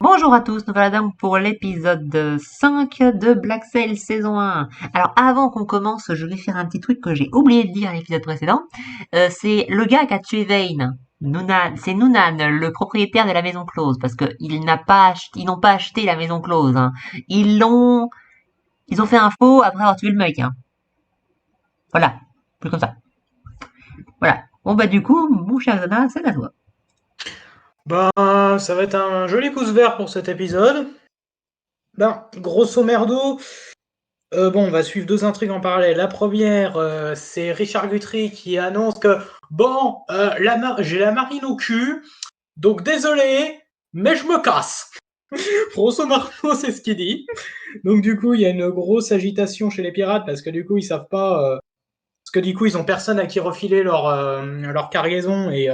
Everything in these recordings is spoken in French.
Bonjour à tous, nous voilà donc pour l'épisode 5 de Black Sail saison 1. Alors avant qu'on commence, je vais faire un petit truc que j'ai oublié de dire à l'épisode précédent. C'est le gars qui a tué Vayne. C'est Noonan, le propriétaire de la maison close, parce que ils n'ont pas acheté la maison close, hein. Ils ont fait un faux après avoir tué le mec, hein. Voilà, plus comme ça. Voilà. Bon bah du coup, mon cher Zana, c'est à toi. Ben, ça va être un joli pouce vert pour cet épisode. Ben, grosso merdo, bon, on va suivre deux intrigues en parallèle. La première, c'est Richard Guthrie qui annonce que bon, j'ai la marine au cul, donc désolé, mais je me casse. Grosso merdo, c'est ce qu'il dit. Donc du coup, il y a une grosse agitation chez les pirates parce que du coup, ils savent pas. Parce que du coup, ils ont personne à qui refiler leur cargaison et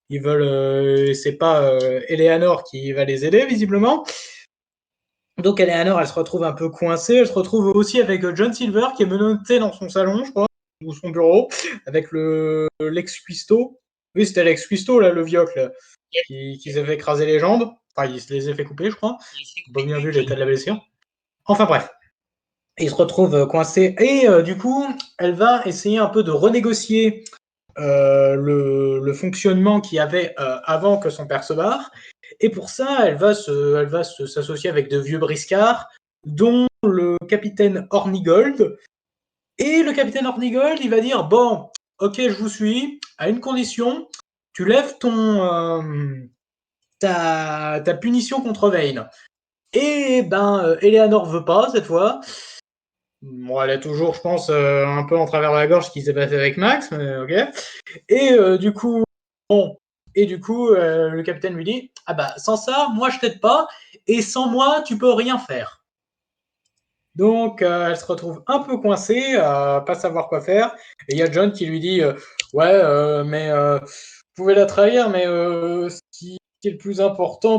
ils veulent. C'est pas Eleanor qui va les aider visiblement. Donc Eleanor, elle se retrouve un peu coincée. Elle se retrouve aussi avec John Silver qui est menotté dans son salon, je crois, ou son bureau, avec l'ex cuistot. Oui, c'était l'ex cuistot là, le vioc là, qui s'est fait écraser les jambes. Enfin, il se les a fait couper, je crois. Pas bien vu l'état de la blessure. Enfin bref. Et il se retrouve coincé. Et du coup, elle va essayer un peu de renégocier le fonctionnement qu'il y avait avant que son père se barre. Et pour ça, elle va s'associer avec de vieux briscards, dont le capitaine Hornigold. Et le capitaine Hornigold, il va dire bon, ok, je vous suis, à une condition, tu lèves ta punition contre Vayne. Et ben, Eleanor veut pas cette fois. Bon, elle a toujours, je pense, un peu en travers de la gorge ce qui s'est passé avec Max, mais ok. Et du coup, bon, et du coup, le capitaine lui dit ah bah sans ça, moi je t'aide pas, et sans moi, tu peux rien faire. Donc, elle se retrouve un peu coincée, à pas savoir quoi faire. Et il y a John qui lui dit ouais, mais vous pouvez la trahir, mais ce qui est le plus important,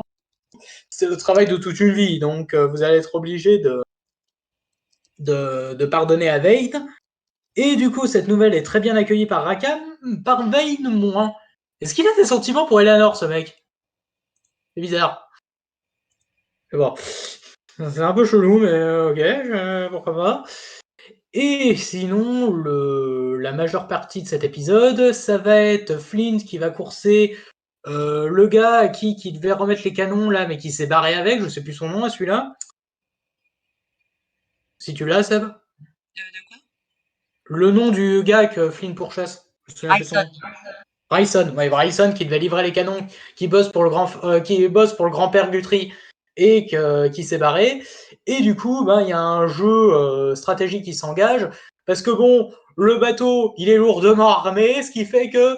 c'est le travail de toute une vie. Donc, vous allez être obligé de pardonner à Vade. Et du coup, cette nouvelle est très bien accueillie par Rackham, par Vayne moins. Est-ce qu'il a des sentiments pour Eleanor, ce mec? C'est bizarre. Mais bon, c'est un peu chelou, mais ok, pourquoi pas. Et sinon, la majeure partie de cet épisode, ça va être Flint qui va courser le gars à qui devait remettre les canons, là, mais qui s'est barré avec, je sais plus son nom, à celui-là. Si tu l'as, Seb. De quoi? Le nom du gars que Flint pourchasse. Je me souviens plus de son Bryson. nom. Bryson, ouais, Bryson qui devait livrer les canons, qui bosse pour le grand-père Guthrie et qui s'est barré. Et du coup, ben, il y a un jeu stratégique qui s'engage parce que bon, le bateau, il est lourdement armé, ce qui fait que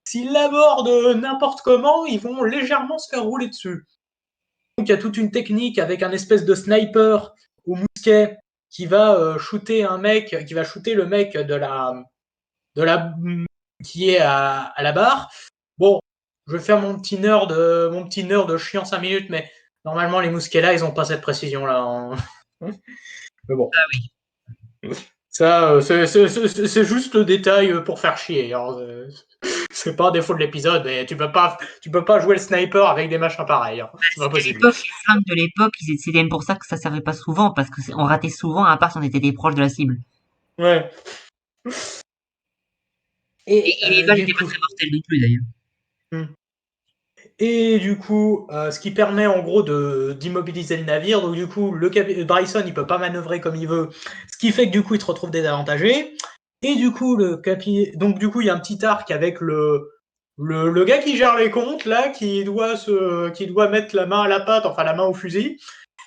s'ils l'abordent n'importe comment, ils vont légèrement se faire rouler dessus. Donc il y a toute une technique avec un espèce de sniper au mousquet qui va shooter un mec, qui va shooter le mec de la qui est à la barre. Bon, je vais faire mon petit nerd chiant 5 minutes, mais normalement les mousquets là, ils ont pas cette précision là. Hein. Mais bon, Ah oui. ça, c'est juste le détail pour faire chier. Alors, c'est pas un défaut de l'épisode, mais tu peux pas jouer le sniper avec des machins pareils. Hein. C'est pas C'était possible. l'époque, les flingues de l'époque, c'était même pour ça que ça servait pas souvent, parce que on ratait souvent, à part si on était des proches de la cible. Ouais. Et, Et et les balles du n'étaient pas coup, très mortelles non plus, d'ailleurs. hmm. Et du coup, ce qui permet en gros d'immobiliser le navire. Donc du coup, Bryson, il peut pas manœuvrer comme il veut, ce qui fait que du coup, il se retrouve désavantagé. Et du coup, donc du coup, il y a un petit arc avec le gars qui gère les comptes là, qui doit mettre la main à la pâte, enfin la main au fusil.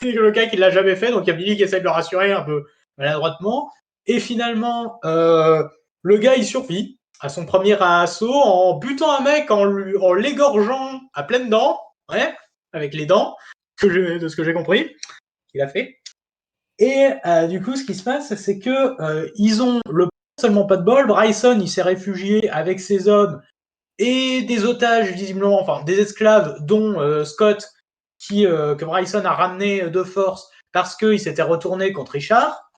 Et le gars qui l'a jamais fait, donc il y a Billy qui essaie de le rassurer un peu maladroitement. Et finalement, le gars il survit à son premier assaut en butant un mec en l'égorgeant à pleines dents, ouais, avec les dents, de ce que j'ai compris, qu'il a fait. Et du coup, ce qui se passe, c'est que ils ont seulement pas de bol. Bryson, il s'est réfugié avec ses hommes et des otages, visiblement, enfin des esclaves, dont Scott, que Bryson a ramené de force parce qu'il s'était retourné contre Richard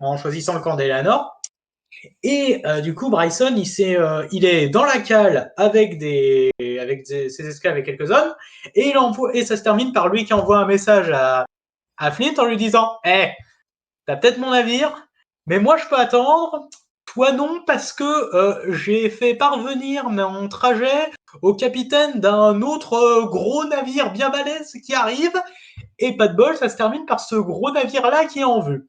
en choisissant le camp d'Eleanor. Et du coup, Bryson, il est dans la cale avec ses esclaves et quelques hommes, et ça se termine par lui qui envoie un message à Flint en lui disant hey, t'as peut-être mon navire, mais moi je peux attendre. Toi non, parce que j'ai fait parvenir mon trajet au capitaine d'un autre gros navire bien balèze qui arrive, et pas de bol, ça se termine par ce gros navire-là qui est en vue.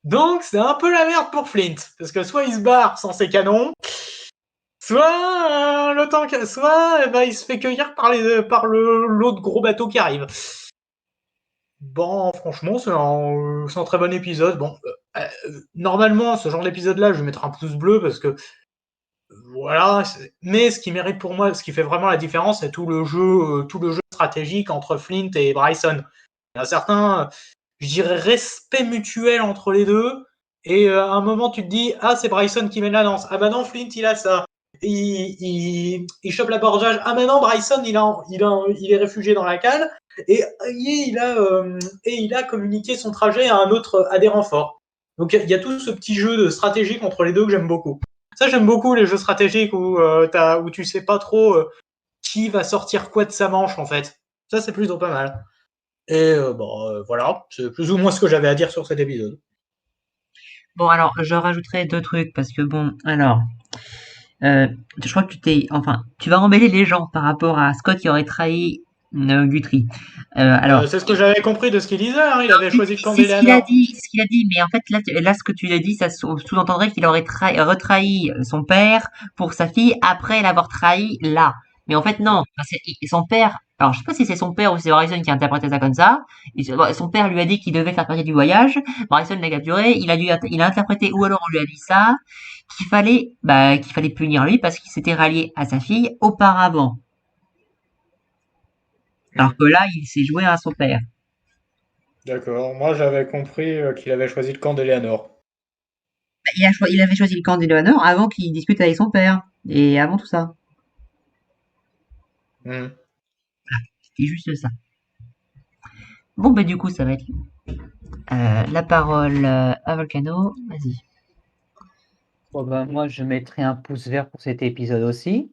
Donc c'est un peu la merde pour Flint, parce que soit il se barre sans ses canons, soit soit il se fait cueillir par l'autre gros bateau qui arrive. Bon, franchement, c'est un très bon épisode. Bon, normalement, ce genre d'épisode-là, je vais mettre un pouce bleu parce que voilà. Mais ce qui mérite pour moi, ce qui fait vraiment la différence, c'est tout le jeu stratégique entre Flint et Bryson. Il y a un certain, je dirais, respect mutuel entre les deux. Et à un moment, tu te dis, ah, c'est Bryson qui mène la danse. Ah bah non, Flint, il a ça. Il chope l'abordage. Ah bah non, Bryson, il est réfugié dans la cale. Et il a communiqué son trajet à des renforts. Donc il y a tout ce petit jeu de stratégique entre les deux que j'aime beaucoup. Ça, j'aime beaucoup les jeux stratégiques où tu sais pas trop qui va sortir quoi de sa manche, en fait. Ça, c'est plutôt pas mal. Et voilà, c'est plus ou moins ce que j'avais à dire sur cet épisode. Bon, alors, je rajouterai 2 trucs parce que bon, alors, je crois que tu vas embêter les gens par rapport à Scott qui aurait trahi, Guthrie. Alors, C'est ce que j'avais compris de ce qu'il disait, hein, il avait choisi le camp c'est d'Eleanor. ce qu'il a dit, mais en fait, là, ce que tu l'as dit, ça sous-entendrait qu'il aurait retrahi son père pour sa fille après l'avoir trahi là. Mais en fait, non. Enfin, son père, alors je sais pas si c'est son père ou si c'est Bryson qui a interprété ça comme ça. Son père lui a dit qu'il devait faire partie du voyage. Bryson l'a capturé. Il a interprété, ou alors on lui a dit ça, qu'il fallait punir lui parce qu'il s'était rallié à sa fille auparavant. Alors Hmm. que là, il s'est joué à son père. D'accord, moi j'avais compris qu'il avait choisi le camp d'Eleanor. Il avait choisi le camp d'Eleanor avant qu'il discute avec son père. Et avant tout ça. Hmm. C'était juste ça. Bon, bah, du coup, ça va être la parole à Volcano. Vas-y. Bon, ben, moi, je mettrai un pouce vert pour cet épisode aussi,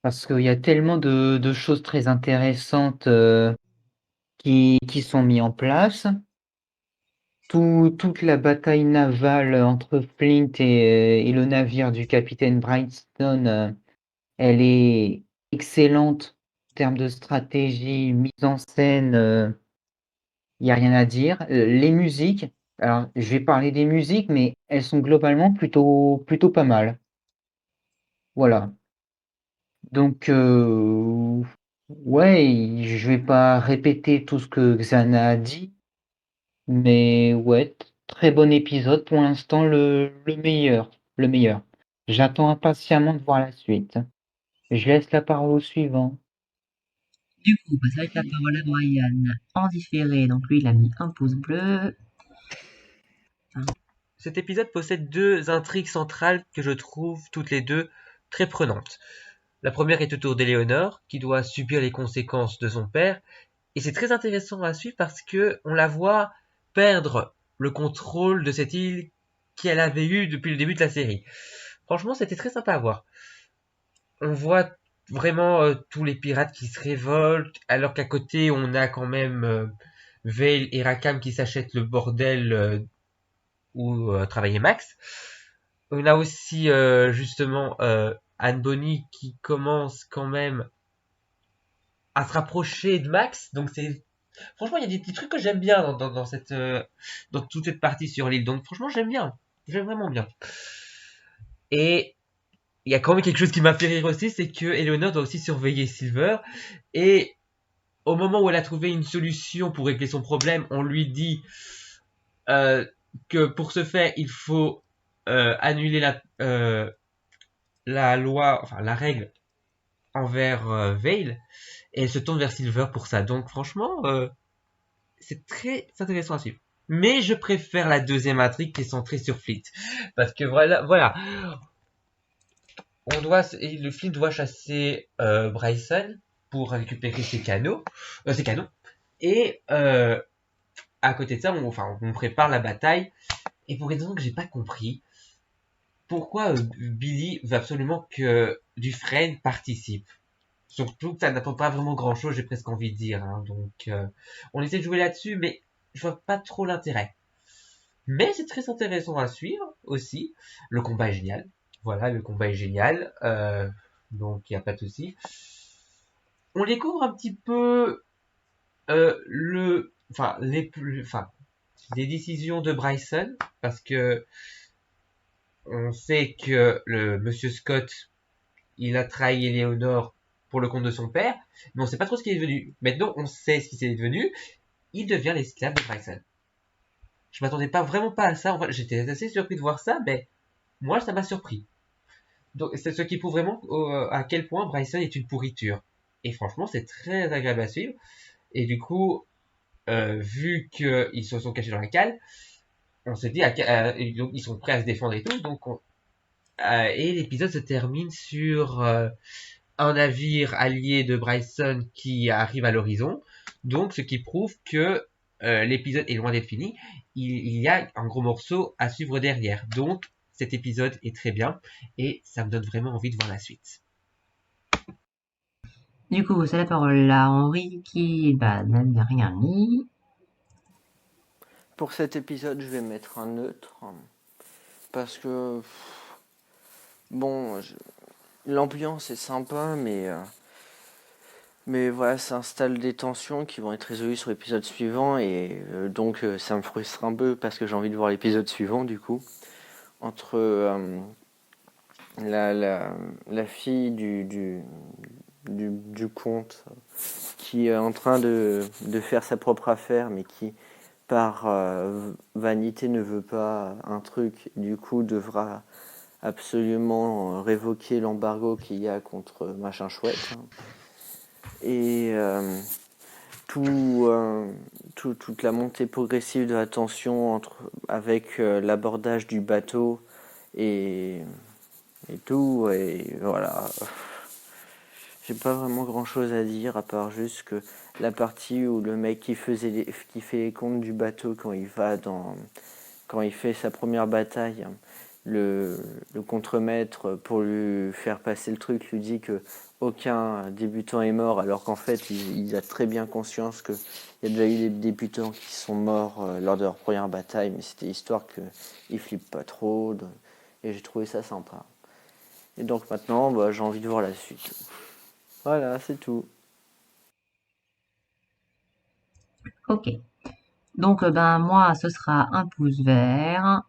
parce qu'il y a tellement de choses très intéressantes qui sont mises en place. Toute la bataille navale entre Flint et le navire du capitaine Brightstone, elle est excellente en termes de stratégie, mise en scène, il n'y a rien à dire. Les musiques, alors je vais parler des musiques, mais elles sont globalement plutôt pas mal. Voilà. Donc, ouais, je vais pas répéter tout ce que Xana a dit, mais ouais, très bon épisode. Pour l'instant, le meilleur. Le meilleur. J'attends impatiemment de voir la suite. Je laisse la parole au suivant. Du coup, bah, ça va être la parole à Brian en différé. Donc lui, il a mis un pouce bleu. Cet épisode possède deux intrigues centrales que je trouve toutes les deux très prenantes. La première est autour d'Éléonore, qui doit subir les conséquences de son père, et c'est très intéressant à suivre parce que on la voit perdre le contrôle de cette île qu'elle avait eu depuis le début de la série. Franchement, c'était très sympa à voir. On voit vraiment tous les pirates qui se révoltent, alors qu'à côté on a quand même Veil et Rakam qui s'achètent le bordel où travaillait Max. On a aussi justement Anne Bonny qui commence quand même à se rapprocher de Max. Donc c'est franchement il y a des petits trucs que j'aime bien dans toute cette partie sur l'île. Donc franchement j'aime bien, j'aime vraiment bien. Et il y a quand même quelque chose qui m'a fait rire aussi, c'est que Eleanor doit aussi surveiller Silver. Et au moment où elle a trouvé une solution pour régler son problème, on lui dit euh, que pour ce faire, il faut annuler la loi, enfin la règle envers Veil, et elle se tourne vers Silver pour ça. Donc franchement, c'est très intéressant à suivre. Mais je préfère la deuxième intrigue qui est centrée sur Fleet, parce que voilà, le Fleet doit chasser Bryson pour récupérer ses canons, et à côté de ça, on prépare la bataille. Et pour une raison que j'ai pas compris, pourquoi Billy veut absolument que Dufresne participe. Surtout que ça n'apporte pas vraiment grand-chose, j'ai presque envie de dire. Hein. Donc, on essaie de jouer là-dessus, mais je vois pas trop l'intérêt. Mais c'est très intéressant à suivre aussi. Le combat est génial. Voilà, le combat est génial. Donc, il n'y a pas de souci. On découvre un petit peu les décisions de Bryson, parce que on sait que le Monsieur Scott, il a trahi Eleanor pour le compte de son père, mais on sait pas trop ce qu'il est devenu. Maintenant, on sait ce qu'il est devenu. Il devient l'esclave de Bryson. Je m'attendais vraiment pas à ça. En fait, j'étais assez surpris de voir ça, mais moi, ça m'a surpris. Donc, c'est ce qui prouve vraiment à quel point Bryson est une pourriture. Et franchement, c'est très agréable à suivre. Et du coup, vu qu'ils se sont cachés dans la cale, on se dit, donc, ils sont prêts à se défendre et tout. Donc, et l'épisode se termine sur un navire allié de Bryson qui arrive à l'horizon. Donc, ce qui prouve que l'épisode est loin d'être fini. Il y a un gros morceau à suivre derrière. Donc, cet épisode est très bien et ça me donne vraiment envie de voir la suite. Du coup, c'est la parole à Henri qui n'a rien mis. Pour cet épisode, je vais mettre un neutre. Parce que, bon, l'ambiance est sympa, mais voilà, ça installe des tensions qui vont être résolues sur l'épisode suivant. Et donc, ça me frustre un peu parce que j'ai envie de voir l'épisode suivant, du coup. Entre la fille du comte qui est en train de faire sa propre affaire, mais qui par vanité ne veut pas un truc, du coup devra absolument révoquer l'embargo qu'il y a contre machin chouette. Et toute la montée progressive de la tension avec l'abordage du bateau et tout, et voilà. J'ai pas vraiment grand chose à dire à part juste que la partie où le mec qui fait les comptes du bateau quand il fait sa première bataille, le contremaître, pour lui faire passer le truc, lui dit que aucun débutant est mort, alors qu'en fait il a très bien conscience qu'il y a déjà eu des débutants qui sont morts lors de leur première bataille, mais c'était histoire qu'ils flippent pas trop, et j'ai trouvé ça sympa. Et donc maintenant, j'ai envie de voir la suite. Voilà, c'est tout. Ok. Donc, moi, ce sera un pouce vert.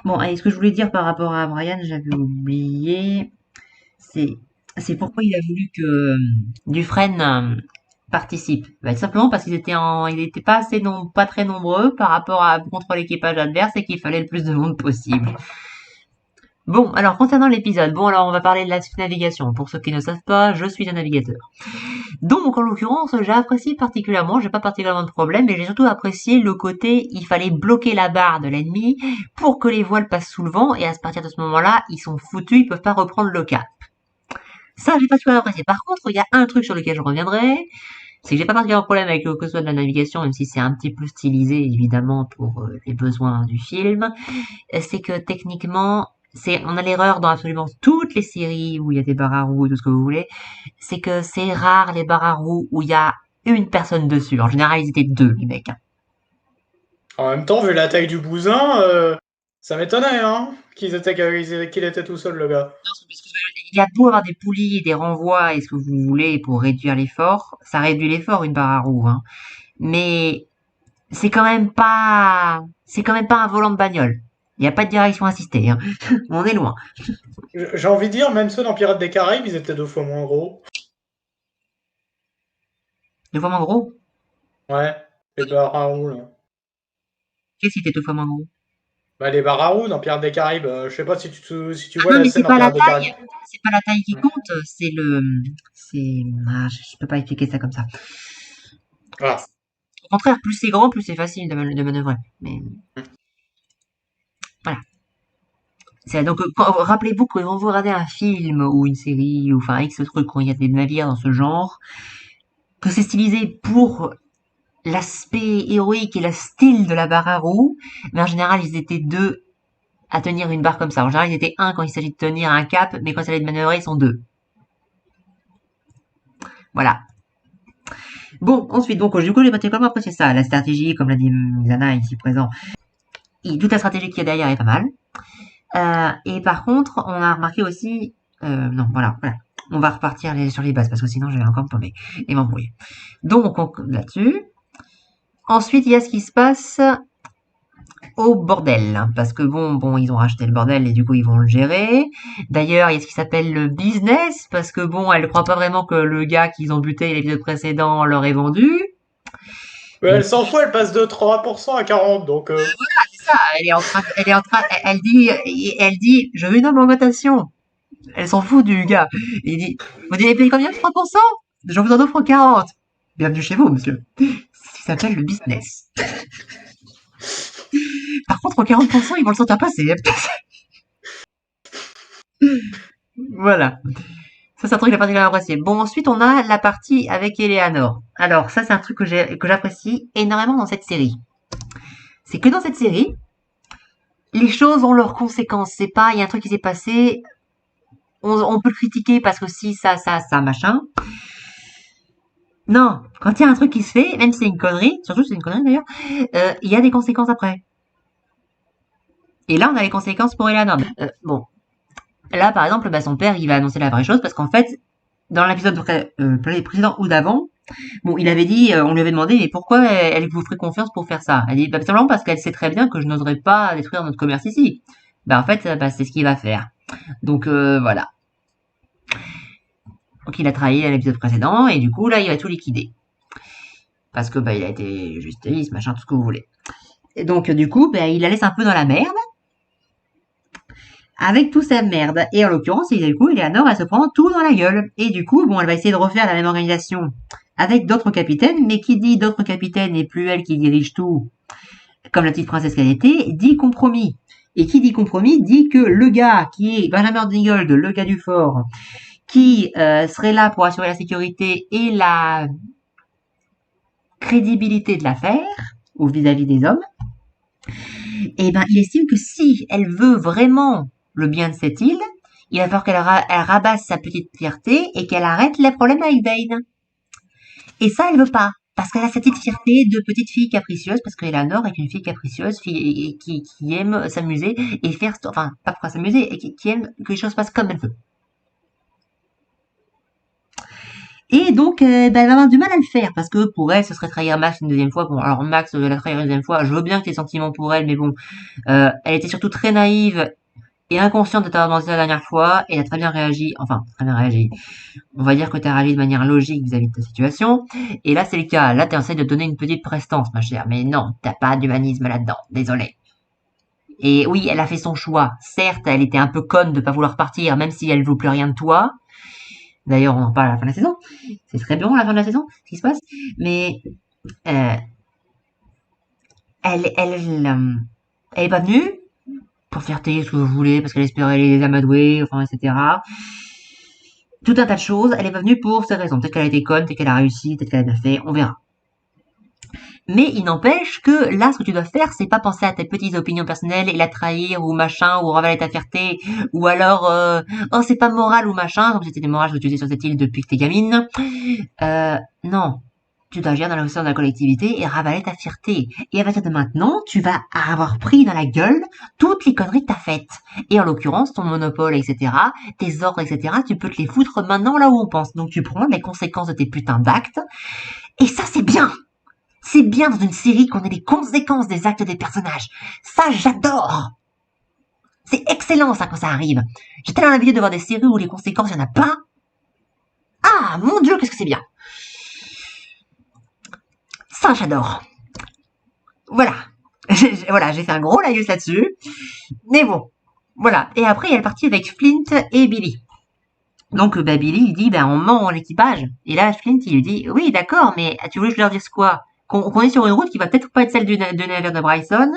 Bon, et ce que je voulais dire par rapport à Brian, j'avais oublié. C'est pourquoi il a voulu que Dufresne participe. Tout simplement parce il n'était pas pas très nombreux par rapport contre l'équipage adverse et qu'il fallait le plus de monde possible. Bon, alors concernant l'épisode, alors on va parler de la navigation. Pour ceux qui ne savent pas, je suis un navigateur. Donc en l'occurrence, j'ai apprécié particulièrement, j'ai pas particulièrement de problème, mais j'ai surtout apprécié le côté, il fallait bloquer la barre de l'ennemi pour que les voiles passent sous le vent, et à partir de ce moment-là, ils sont foutus, ils peuvent pas reprendre le cap. Ça, j'ai pas super apprécié. Par contre, il y a un truc sur lequel je reviendrai, c'est que j'ai pas particulièrement de problème avec que ce soit de la navigation, même si c'est un petit peu stylisé, évidemment, pour les besoins du film. C'est que techniquement, on a l'erreur dans absolument toutes les séries où il y a des barres à roues, tout ce que vous voulez, c'est que c'est rare les barres à roues où il y a une personne dessus. En général, ils étaient deux, les mecs. En même temps, vu la taille du bousin, ça m'étonnait qu'il était tout seul, le gars. Il y a beau avoir des poulies, des renvois et ce que vous voulez pour réduire l'effort, ça réduit l'effort une barre à roues, hein. Mais c'est quand même pas un volant de bagnole. Il n'y a pas de direction assistée, hein. On est loin. J'ai envie de dire, même ceux dans Pirates des Caraïbes, ils étaient 2 fois moins gros. Deux fois moins gros? Ouais, les barres à roues, là. Qu'est-ce qui était deux fois moins gros? Les barres à roues dans Pirates des Caraïbes, je sais pas si tu Ah vois non, la mais scène c'est dans pas la Pirates des Caraïbes. taille. C'est pas la taille qui compte. Je peux pas expliquer ça comme ça. Voilà. Au contraire, plus c'est grand, plus c'est facile de manœuvrer. Mais voilà. Donc, rappelez-vous que quand vous regardez un film ou une série ou enfin X truc quand il y a des navires dans ce genre, que c'est stylisé pour l'aspect héroïque et le style de la barre à roues, mais en général ils étaient deux à tenir une barre comme ça. En général, ils étaient 1 quand il s'agit de tenir un cap, mais quand il s'agit de manœuvrer, ils sont 2. Voilà. Bon, ensuite, donc, du coup, j'ai particulièrement apprécié ça. La stratégie, comme l'a dit Zana ici présent, toute la stratégie qu'il y a derrière est pas mal. Et par contre, on a remarqué aussi... non, voilà. On va repartir sur les bases, parce que sinon, je vais encore me tomber et m'embrouiller. Donc, là-dessus. Ensuite, il y a ce qui se passe au bordel, hein, parce que bon, ils ont racheté le bordel et du coup ils vont le gérer. D'ailleurs, il y a ce qui s'appelle le business, parce que bon, elle ne croit pas vraiment que le gars qu'ils ont buté l'épisode précédent leur est vendu. Mais elle s'en fout, elle passe de 3% à 40, donc... C'est ça, elle dit, je veux une augmentation. Elle s'en fout du gars. Il dit, vous avez payé combien? 3%? Je vous en offre 40. Bienvenue chez vous, monsieur. Ça s'appelle le business. Par contre, aux 40%, ils vont le sentir passer. Voilà. Ça, c'est un truc que j'ai particulièrement apprécié. Bon, ensuite, on a la partie avec Eleanor. Alors, ça, c'est un truc que j'apprécie énormément dans cette série. C'est que dans cette série, les choses ont leurs conséquences. C'est pas, il y a un truc qui s'est passé, on peut le critiquer parce que si, ça, machin. Non, quand il y a un truc qui se fait, même si c'est une connerie, surtout si c'est une connerie d'ailleurs, il y a des conséquences après. Et là, on a les conséquences pour Eleanor. Bon. Là, par exemple, son père, il va annoncer la vraie chose parce qu'en fait, dans l'épisode précédent ou d'avant, bon, il avait dit, on lui avait demandé, mais pourquoi elle vous ferait confiance pour faire ça? Elle dit, simplement parce qu'elle sait très bien que je n'oserais pas détruire notre commerce ici. En fait, c'est ce qu'il va faire. Donc, voilà. Donc, il a trahi à l'épisode précédent, et du coup, là, il va tout liquider. Parce que, il a été justice, machin, tout ce que vous voulez. Et donc, du coup, il la laisse un peu dans la merde. Avec toute sa merde. Et en l'occurrence, du coup, Eleanor, elle se prend tout dans la gueule. Et du coup, bon, elle va essayer de refaire la même organisation avec d'autres capitaines, mais qui dit d'autres capitaines et plus elle qui dirige tout, comme la petite princesse qu'elle était, dit compromis. Et qui dit compromis dit que le gars qui est Benjamin Dingold, le gars du fort, qui serait là pour assurer la sécurité et la crédibilité de l'affaire, ou vis-à-vis des hommes, il estime que si elle veut vraiment le bien de cette île, il va falloir qu'elle rabasse sa petite fierté et qu'elle arrête les problèmes avec Vane. Et ça, elle veut pas. Parce qu'elle a cette petite fierté de petite fille capricieuse, parce qu'Eleanor est une fille capricieuse, qui aime s'amuser et faire, enfin, pas pour s'amuser, et qui aime que les choses passent comme elle veut. Et donc, elle va avoir du mal à le faire, parce que pour elle, ce serait trahir Max une deuxième fois. Bon, alors Max la trahir une deuxième fois, je veux bien que tu aies sentiments pour elle, mais bon, elle était surtout très naïve et inconsciente de t'avoir menti la dernière fois, et elle a très bien réagi, enfin, très bien réagi. On va dire que tu as réagi de manière logique vis-à-vis de ta situation, et là c'est le cas, là tu essaies de donner une petite prestance, ma chère, mais non, t'as pas d'humanisme là-dedans, désolé. Et oui, elle a fait son choix, certes, elle était un peu conne de pas vouloir partir, même si elle veut plus rien de toi, d'ailleurs on en parle à la fin de la saison, c'est très bon à la fin de la saison, ce qui se passe, mais elle est pas venue, pour faire tailler ce que vous voulez, parce qu'elle espérait les amadouer, enfin, etc. Tout un tas de choses. Elle est pas venue pour ces raisons. Peut-être qu'elle a été conne, peut-être qu'elle a réussi, peut-être qu'elle a bien fait, on verra. Mais il n'empêche que là, ce que tu dois faire, c'est pas penser à tes petites opinions personnelles et la trahir ou machin, ou ravaler ta fierté, ou alors, oh, c'est pas moral ou machin, comme si c'était moral ce que tu faisais sur cette île depuis que t'es gamine. Non. Tu dois agir dans le sein de la collectivité et ravaler ta fierté. Et à partir de maintenant, tu vas avoir pris dans la gueule toutes les conneries que t'as faites. Et en l'occurrence, ton monopole, etc., tes ordres, etc., tu peux te les foutre maintenant là où on pense. Donc tu prends les conséquences de tes putains d'actes. Et ça, c'est bien. C'est bien dans une série qu'on ait les conséquences des actes des personnages. Ça, j'adore. C'est excellent, ça, quand ça arrive. J'ai tellement l'habitude de voir des séries où les conséquences, il n'y en a pas. Ah, mon Dieu, qu'est-ce que c'est bien. Ça, j'adore. Voilà. J'ai fait un gros laïus là-dessus. Mais bon. Voilà. Et après, il y a le parti avec Flint et Billy. Donc, Billy, il dit, on ment l'équipage. Et là, Flint, il lui dit, oui, d'accord, mais tu voulais que je leur dise quoi? Qu'on est sur une route qui va peut-être pas être celle du navire de Bryson,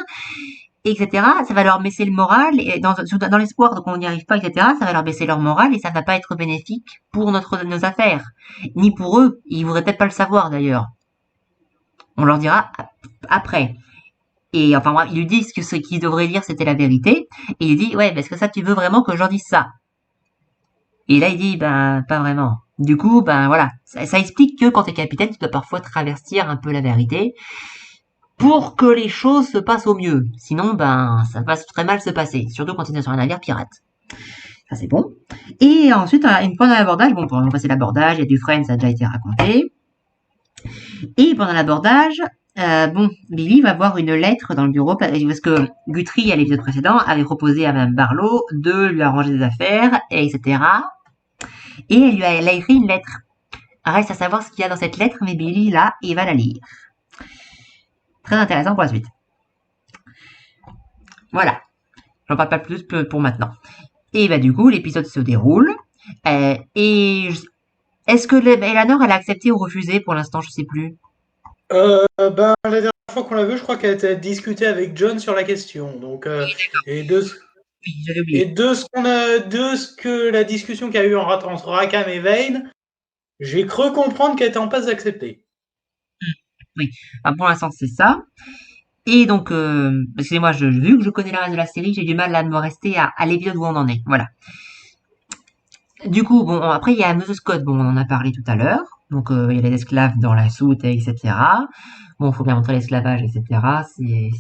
etc. Ça va leur baisser le moral, et dans l'espoir qu'on n'y arrive pas, etc. Ça va leur baisser leur moral, et ça va pas être bénéfique pour nos affaires. Ni pour eux. Ils voudraient peut-être pas le savoir, d'ailleurs. On leur dira après. Et enfin, bref, il lui dit que ce qu'il devrait dire, c'était la vérité. Et il dit, ouais, parce que ça, tu veux vraiment que j'en dise ça? Et là, il dit, ben, pas vraiment. Du coup, ben voilà, ça explique que quand t'es capitaine, tu dois parfois travestir un peu la vérité pour que les choses se passent au mieux. Sinon, ben, ça va très mal se passer, surtout quand t'es sur un navire pirate. Ça, c'est bon. Et ensuite, une fois dans l'abordage, bon, pour passer l'abordage, il y a du frein, ça a déjà été raconté. Et pendant l'abordage, bon, Billy va voir une lettre dans le bureau parce que Guthrie, à l'épisode précédent, avait proposé à Mme Barlow de lui arranger des affaires, etc. Et elle a écrit une lettre. Reste à savoir ce qu'il y a dans cette lettre, mais Billy, là, il va la lire. Très intéressant pour la suite. Voilà. J'en parle pas plus pour maintenant. Et bah du coup, l'épisode se déroule. Et est-ce que Eleanor, elle a accepté ou refusé pour l'instant, je sais plus. Ben, la dernière fois qu'on l'a vu, je crois qu'elle était discutée avec John sur la question. Donc, et de, Oui, j'avais et oublié. de ce qu'on a, de ce que la discussion qu'il y a eu entre Rackham et Vane, j'ai cru comprendre qu'elle était en passe d'accepter. Oui. Enfin, pour l'instant, c'est ça. Et donc, excusez-moi, vu que je connais le reste de la série, j'ai du mal à me rester à l'épisode où on en est. Voilà. Du coup, bon, après, il y a Mrs. Scott, bon, on en a parlé tout à l'heure. Donc, il y a les esclaves dans la soute, etc. Bon, il faut bien montrer l'esclavage, etc.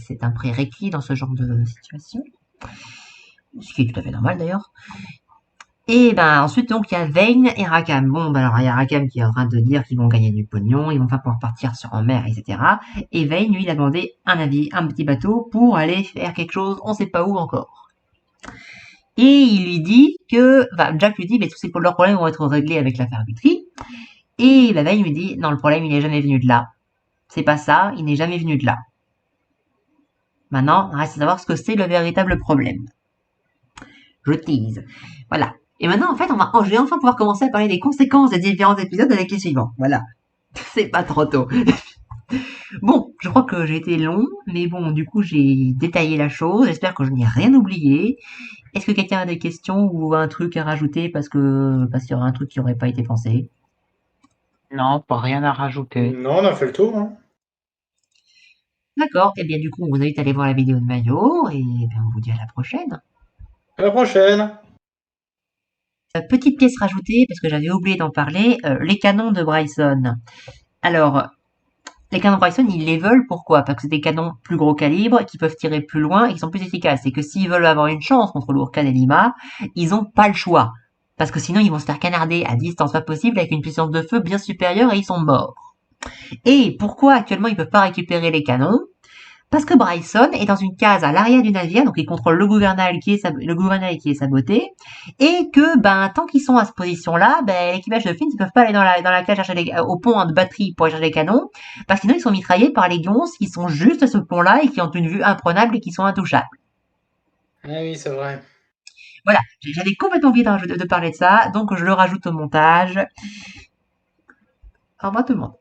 C'est un prérequis dans ce genre de situation. Ce qui est tout à fait normal, d'ailleurs. Et ben, ensuite, donc, il y a Vane et Rackham. Bon, ben, alors, il y a Rackham qui est en train de dire qu'ils vont gagner du pognon, ils vont pas pouvoir partir en mer, etc. Et Vane, lui, il a demandé un petit bateau pour aller faire quelque chose, on sait pas où encore. Et il lui dit que, enfin, Jack lui dit, mais tous leurs problèmes vont être réglés avec l'affaire Guthrie. Et la veille lui dit, non, le problème, il n'est jamais venu de là. C'est pas ça, il n'est jamais venu de là. Maintenant, reste à savoir ce que c'est le véritable problème. Je tease. Voilà. Et maintenant, en fait, je vais enfin pouvoir commencer à parler des conséquences des différents épisodes avec les suivants. Voilà. C'est pas trop tôt. Bon, je crois que j'ai été long, mais bon, du coup, j'ai détaillé la chose. J'espère que je n'ai rien oublié. Est-ce que quelqu'un a des questions ou un truc à rajouter parce qu'il y aura un truc qui n'aurait pas été pensé? Non, pas rien à rajouter. Non, on a fait le tour. Hein. D'accord. Et bien, du coup, on vous invite à aller voir la vidéo de Mayo et bien, on vous dit à la prochaine. À la prochaine. Petite pièce rajoutée, parce que j'avais oublié d'en parler, les canons de Bryson. Alors, les canons de Bryson, ils les veulent, pourquoi? Parce que c'est des canons plus gros calibre, qui peuvent tirer plus loin et qui sont plus efficaces. Et que s'ils veulent avoir une chance contre l'Ourcane et Lima, ils ont pas le choix. Parce que sinon, ils vont se faire canarder à distance pas possible avec une puissance de feu bien supérieure et ils sont morts. Et pourquoi actuellement ils peuvent pas récupérer les canons? Parce que Bryson est dans une case à l'arrière du navire, donc il contrôle le gouvernail qui est saboté, et que ben tant qu'ils sont à cette position-là, ben l'équipage de Flint ils peuvent pas aller dans la cage chercher au pont de batterie pour aller chercher les canons, parce que sinon ils sont mitraillés par les gonzes qui sont juste à ce pont-là et qui ont une vue imprenable et qui sont intouchables. Ah oui, c'est vrai. Voilà, j'avais complètement oublié de parler de ça, donc je le rajoute au montage. Au revoir tout le monde.